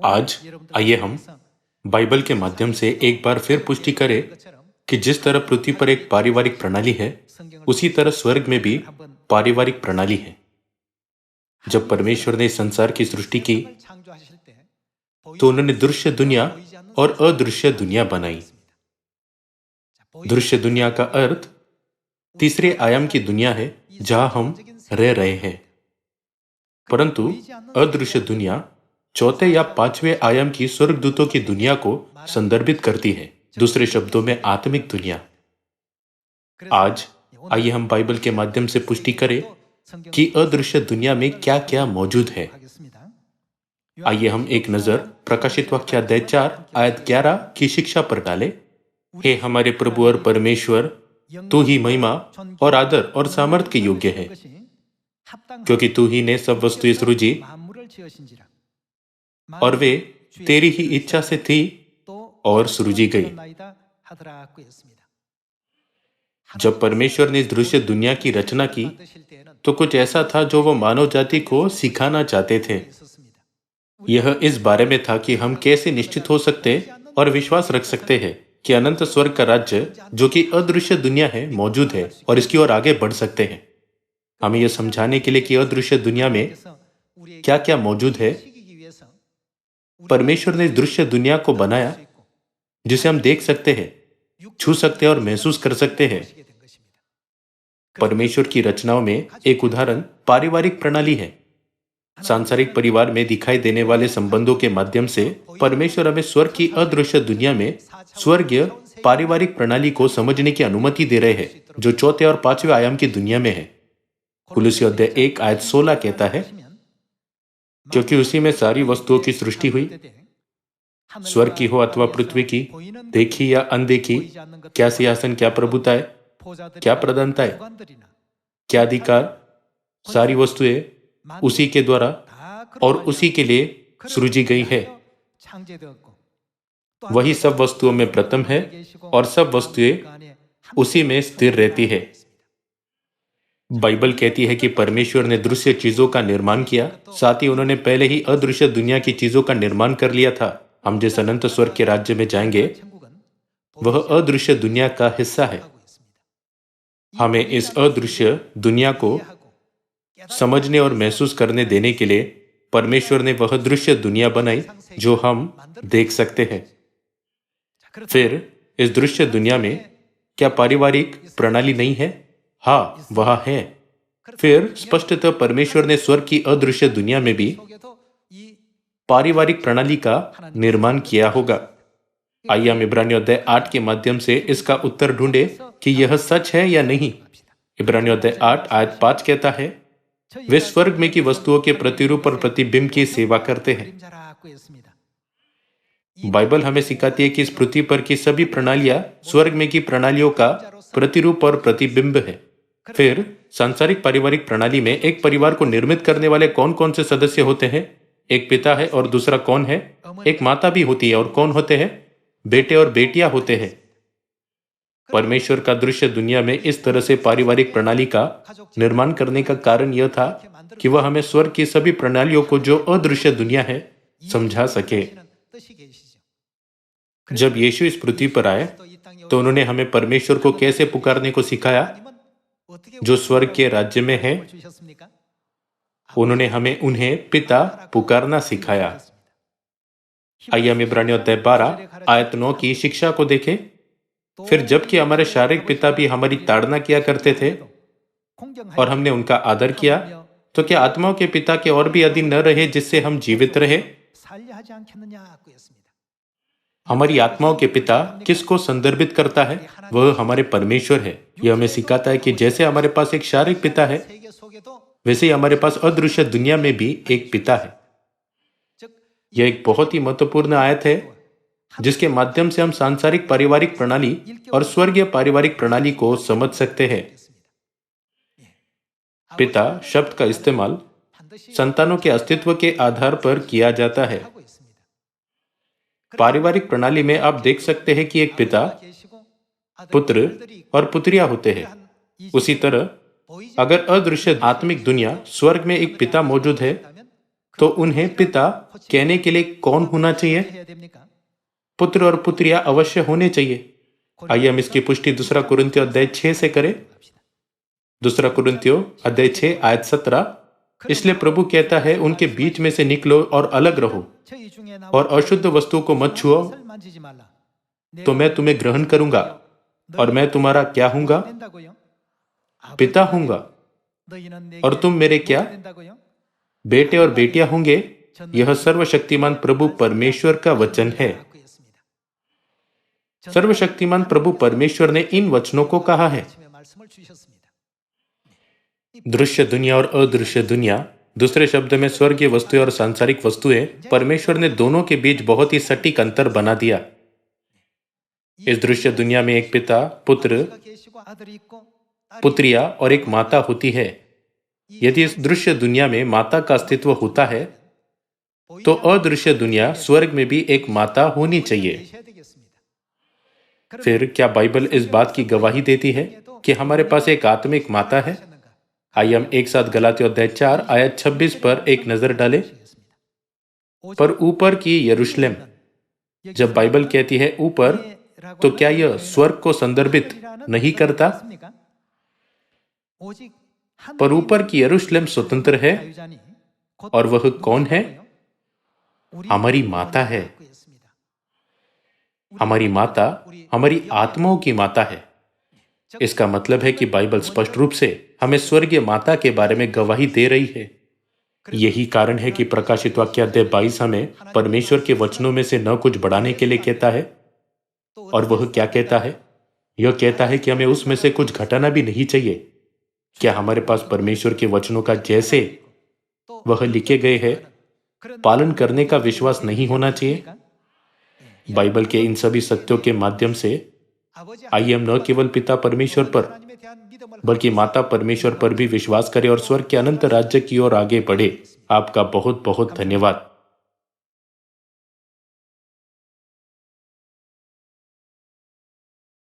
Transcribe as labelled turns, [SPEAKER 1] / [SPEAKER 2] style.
[SPEAKER 1] आज आइए हम बाइबल के माध्यम से एक बार फिर पुष्टि करें कि जिस तरह पृथ्वी पर एक पारिवारिक प्रणाली है, उसी तरह स्वर्ग में भी पारिवारिक प्रणाली है। जब परमेश्वर ने संसार की सृष्टि की, तो उन्होंने दृश्य दुनिया और अदृश्य दुनिया बनाई। दृश्य दुनिया का अर्थ तीसरे आयाम की दुनिया है, जहां हम रह रहे हैं। परंतु अदृश्य दुनिया चौथे या पांचवें आयाम की स्वर्गदूतों की दुनिया को संदर्भित करती है, दूसरे शब्दों में आत्मिक दुनिया। आज आइए हम बाइबल के माध्यम से पुष्टि करें कि अदृश्य दुनिया में क्या क्या मौजूद है। आइए हम एक नजर प्रकाशित वाक्य अध्याय 4 आयत 11 की शिक्षा पर डालें। हे हमारे प्रभु और परमेश्वर, तू ही महिमा और आदर और सामर्थ के योग्य है, क्योंकि तू ही ने सब वस्तुएं सृजी और वे तेरी ही इच्छा से थी और सृजी गई। जब परमेश्वर ने इस दृश्य दुनिया की रचना की, तो कुछ ऐसा था जो वो मानव जाति को सिखाना चाहते थे। यह इस बारे में था कि हम कैसे निश्चित हो सकते और विश्वास रख सकते हैं कि अनंत स्वर्ग का राज्य, जो कि अदृश्य दुनिया है, मौजूद है और इसकी ओर आगे बढ़ सकते हैं। हमें यह समझाने के लिए कि अदृश्य दुनिया में क्या क्या मौजूद है, परमेश्वर ने इस दृश्य दुनिया को बनाया, जिसे हम देख सकते हैं, छू सकते हैं और महसूस कर सकते हैं। परमेश्वर की रचनाओं में एक उदाहरण पारिवारिक प्रणाली है। सांसारिक परिवार में दिखाई देने वाले संबंधों के माध्यम से परमेश्वर हमें स्वर्ग की अदृश्य दुनिया में स्वर्गीय पारिवारिक प्रणाली को समझने की अनुमति दे रहे हैं, जो चौथे और पांचवें आयाम की दुनिया में है। कुलुस्सी अध्याय 1 आयत 16 कहता है, क्योंकि उसी में सारी वस्तुओं की सृष्टि हुई, स्वर्ग की हो अथवा पृथ्वी की, देखी या अनदेखी, क्या सिंहासन, क्या प्रभुताएं, क्या प्रधानताएं, क्या अधिकार, सारी वस्तुएं उसी के द्वारा और उसी के लिए सृजी गई है। वही सब वस्तुओं में प्रथम है और सब वस्तुएं उसी में स्थिर रहती है। बाइबल कहती है कि परमेश्वर ने दृश्य चीजों का निर्माण किया, साथ ही उन्होंने पहले ही अदृश्य दुनिया की चीजों का निर्माण कर लिया था। हम जिस अनंत स्वर्ग के राज्य में जाएंगे, वह अदृश्य दुनिया का हिस्सा है। हमें इस अदृश्य दुनिया को समझने और महसूस करने देने के लिए परमेश्वर ने वह दृश्य दुनिया बनाई जो हम देख सकते हैं। फिर इस दृश्य दुनिया में क्या पारिवारिक प्रणाली नहीं है? हाँ, वह है। फिर स्पष्टतः परमेश्वर ने स्वर्ग की अदृश्य दुनिया में भी पारिवारिक प्रणाली का निर्माण किया होगा। आइए हम इब्रानियों अध्याय 8 के माध्यम से इसका उत्तर ढूंढे कि यह सच है या नहीं। इब्रानियों अध्याय 8 आयत 5 कहता है, वे स्वर्ग में की वस्तुओं के प्रतिरूप और प्रतिबिंब की सेवा करते हैं। बाइबल हमें सिखाती है कि इस पृथ्वी पर की सभी प्रणालियां स्वर्ग में की प्रणालियों का प्रतिरूप और प्रतिबिंब है। फिर सांसारिक पारिवारिक प्रणाली में एक परिवार को निर्मित करने वाले कौन कौन से सदस्य होते हैं? एक पिता है और दूसरा कौन है? एक माता भी होती है और कौन होते हैं? बेटे और बेटियां होते हैं। परमेश्वर का दृश्य दुनिया में इस तरह से पारिवारिक प्रणाली का निर्माण करने का कारण यह था कि वह हमें स्वर्ग की सभी प्रणालियों को, जो अदृश्य दुनिया है, समझा सके। जब यीशु इस पृथ्वी पर आए, तो उन्होंने हमें परमेश्वर को कैसे पुकारने को सिखाया, जो स्वर्ग के राज्य में है। उन्होंने हमें उन्हें पिता पुकारना सिखाया। आइए हम इब्रानियों अध्याय 12 आयत 9 की शिक्षा को देखें। फिर जबकि हमारे शारीरिक पिता भी हमारी ताड़ना किया करते थे और हमने उनका आदर किया, तो क्या आत्माओं के पिता के और भी अधीन न रहे, जिससे हम जीवित रहे? हमारी आत्माओं के पिता किसको संदर्भित करता है? वह हमारे परमेश्वर है। यह हमें सिखाता है कि जैसे हमारे पास एक शारीरिक पिता है, वैसे ही हमारे पास अदृश्य दुनिया में भी एक पिता है। यह एक बहुत ही महत्वपूर्ण आयत है, जिसके माध्यम से हम सांसारिक पारिवारिक प्रणाली और स्वर्गीय पारिवारिक प्रणाली को समझ सकते हैं। पिता शब्द का इस्तेमाल संतानों के अस्तित्व के आधार पर किया जाता है। पारिवारिक प्रणाली में आप देख सकते हैं कि एक पिता, पुत्र और पुत्रियां होते हैं। उसी तरह अगर अदृश्य आत्मिक दुनिया स्वर्ग में एक पिता मौजूद है, तो उन्हें पिता कहने के लिए कौन होना चाहिए? पुत्र और पुत्रियां अवश्य होने चाहिए। आइए हम इसकी पुष्टि दूसरा कुरिन्थियों अध्याय 6 से करें। दूसरा कुरिन्थियों अध्याय 6 आयत 17। इसलिए प्रभु कहता है, उनके बीच में से निकलो और अलग रहो और अशुद्ध वस्तुओं को मत छुओ, तो मैं तुम्हें ग्रहण करूंगा और मैं तुम्हारा क्या हूंगा? पिता हूंगा और तुम मेरे क्या? बेटे और बेटियां होंगे। यह सर्वशक्तिमान प्रभु परमेश्वर का वचन है। सर्वशक्तिमान प्रभु परमेश्वर ने इन वचनों को कहा है। दृश्य दुनिया और अदृश्य दुनिया, दूसरे शब्द में स्वर्गीय वस्तुएं और सांसारिक वस्तुएं, परमेश्वर ने दोनों के बीच बहुत ही सटीक अंतर बना दिया। इस दृश्य दुनिया में एक पिता, पुत्र, पुत्रिया और एक माता होती है। यदि इस दृश्य दुनिया में माता का अस्तित्व होता है, तो अदृश्य दुनिया स्वर्ग में भी एक माता होनी चाहिए। फिर क्या बाइबल इस बात की गवाही देती है कि हमारे पास एक आत्मिक माता है? आइए हम एक साथ गलातियों अध्याय 4 आयत 26 पर एक नजर डालें। पर ऊपर की यरूशलेम, जब बाइबल कहती है ऊपर, तो क्या यह स्वर्ग को संदर्भित नहीं करता? पर ऊपर की यरूशलेम स्वतंत्र है, और वह कौन है? हमारी माता है। हमारी माता हमारी आत्माओं की माता है। इसका मतलब है कि बाइबल स्पष्ट रूप से हमें स्वर्गीय माता के बारे में गवाही दे रही है। यही कारण है कि प्रकाशित वाक्य अध्याय 22 हमें परमेश्वर के वचनों में से न कुछ बढ़ाने के लिए कहता है। और वह क्या कहता है? यह कहता है कि हमें उसमें से कुछ घटाना भी नहीं चाहिए। क्या हमारे पास परमेश्वर के वचनों का जैसे वह लिखे गए हैं पालन करने का विश्वास नहीं होना चाहिए? बाइबल के इन सभी सत्यों के माध्यम से आइए हम न केवल पिता परमेश्वर पर, बल्कि माता परमेश्वर पर भी विश्वास करें और स्वर्ग के अनंत राज्य की ओर आगे बढ़े। आपका बहुत बहुत धन्यवाद।